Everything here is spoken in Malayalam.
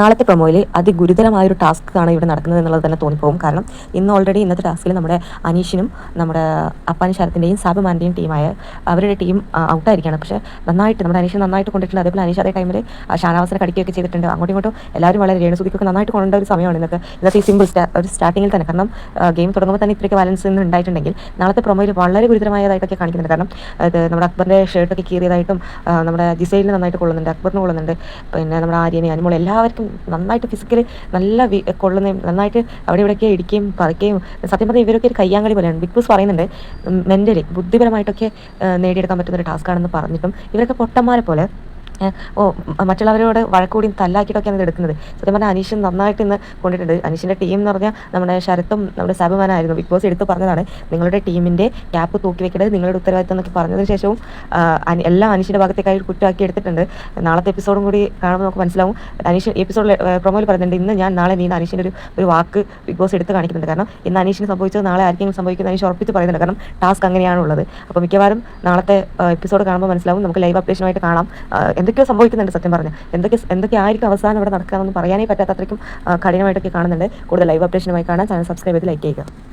നാളത്തെ പ്രൊമോയിൽ അതിഗുരുതരമായൊരു ടാസ്ക് ആണ് ഇവിടെ നടക്കുന്നത് എന്നുള്ളത് തന്നെ തോന്നിപ്പോകും. കാരണം ഇന്നത്തെ ടാസ്കിൽ നമ്മുടെ അനീഷിനും നമ്മുടെ അപ്പാനി ശരത്തിൻ്റെയും സാബുമാൻ്റെയും ടീമായ അവരുടെ ടീം ഔട്ടായിരിക്കുകയാണ്. പക്ഷേ നമ്മുടെ അനീഷ് നന്നായിട്ട് കൊണ്ടിട്ടുണ്ട്. അതേപോലെ അനീഷ് അതേ ടൈമിൽ ഷാനവാസിനെ കടിക്കുകയൊക്കെ ചെയ്തിട്ടുണ്ട്. അങ്ങോട്ടും ഇങ്ങോട്ടും എല്ലാവരും വളരെ രേണുസുതിക്കൊക്കെ നന്നായിട്ട് കൊണ്ട ഒരു സമയമാണ് ഇന്നത്തെ ഈ സിമ്പിൾ ഒരു സ്റ്റാർട്ടിങ്ങിൽ തന്നെ. കാരണം ഗെയിം തുടങ്ങുമ്പോൾ തന്നെ ഇത്രയ്ക്ക് ബാലൻസ് നിന്ന് ഉണ്ടായിട്ടുണ്ടെങ്കിൽ നാളത്തെ പ്രൊമോയിൽ വളരെ ഗുരുതരമായതായിട്ടൊക്കെ കാണിക്കുന്നുണ്ട്. കാരണം നമ്മുടെ അക്ബറിൻ്റെ ഷർട്ടൊക്കെ കീറിയതായിട്ടും നമ്മുടെ ജിസൈലിന് നന്നായിട്ട് കൊള്ളുന്നുണ്ട്, അക്ബറിന് കൊള്ളുന്നുണ്ട്, പിന്നെ നമ്മുടെ ആര്യനെ അനുമോൾ എല്ലാവർക്കും നന്നായിട്ട് ഫിസിക്കലി നല്ല കൊള്ളുന്നതും നന്നായിട്ട് അവിടെ ഇവിടെയൊക്കെ ഇടിക്കുകയും പറിക്കുകയും. സത്യം പറഞ്ഞാൽ ഇവരൊക്കെ ഒരു കയ്യാങ്കളി പോലെയാണ്. ബിഗ് ബോസ് പറയുന്നുണ്ട് മെൻ്റലി ബുദ്ധിപരമായിട്ടൊക്കെ നേടിയെടുക്കാൻ പറ്റുന്നൊരു ടാസ്ക്കാണെന്ന് പറഞ്ഞിട്ടും ഇവരൊക്കെ പൊട്ടന്മാരെ പോലെ മറ്റുള്ളവരോട് വഴക്കൂടി തല്ലാക്കിയിട്ടൊക്കെയാണ് ഇത് എടുക്കുന്നത്. സത്യം പറഞ്ഞാൽ അനീഷ് നന്നായിട്ട് ഇന്ന് കൊണ്ടിട്ടുണ്ട്. അനീഷിൻ്റെ ടീം എന്ന് പറഞ്ഞാൽ നമ്മുടെ ശരത്തും നമ്മുടെ സാബുമാനായിരുന്നു. ബിഗ് ബോസ് എടുത്ത് പറഞ്ഞതാണ് നിങ്ങളുടെ ടീമിൻ്റെ ക്യാപ്പ് തൂക്കി വെക്കേണ്ടത് നിങ്ങളുടെ ഉത്തരവാദിത്തം എന്നൊക്കെ പറഞ്ഞതിന് ശേഷവും എല്ലാം അനീഷിൻ്റെ ഭാഗത്തേക്കായി കുറ്റമാക്കി എടുത്തിട്ടുണ്ട്. നാളത്തെ എപ്പിസോഡും കൂടി കാണുമ്പോൾ നമുക്ക് മനസ്സിലാവും. അനീഷ് എപ്പിസോഡിൽ പ്രൊമോയിൽ പറയുന്നുണ്ട് നാളെ നീ അനീഷിൻ്റെ ഒരു വാക്ക് ബിഗ് ബോസ് എടുത്ത് കാണിക്കുന്നുണ്ട്. കാരണം ഇന്ന് അനീഷിന് സംഭവിച്ചത് നാളെ ആർക്കെങ്കിലും സംഭവിക്കുന്നത് അനീഷ് ഉറപ്പിച്ച് പറയുന്നുണ്ട്. കാരണം ടാസ്ക് അങ്ങനെയാണുള്ളത്. അപ്പോൾ മിക്കവാറും നാളത്തെ എപ്പിസോഡ് കാണുമ്പോൾ മനസ്സിലാവും. നമുക്ക് ലൈവ് അപ്ഡേഷനുമായിട്ട് കാണാം. എന്തൊക്കെയോ സംഭവിക്കുന്നുണ്ട്. സത്യം പറഞ്ഞാൽ എന്തൊക്കെ ആയിരിക്കും അവസാനം ഇവിടെ നടക്കാമെന്ന് പറയാനേ പറ്റാത്ത അത്രയ്ക്കും കഠിനമായിട്ടൊക്കെ കാണുന്നുണ്ട്. കൂടുതൽ ലൈവ് അപ്ഡേഷനുമായി കാണാൻ ചാനൽ സബ്സ്ക്രൈബ് ചെയ്ത് ലൈക്ക് ചെയ്യുക.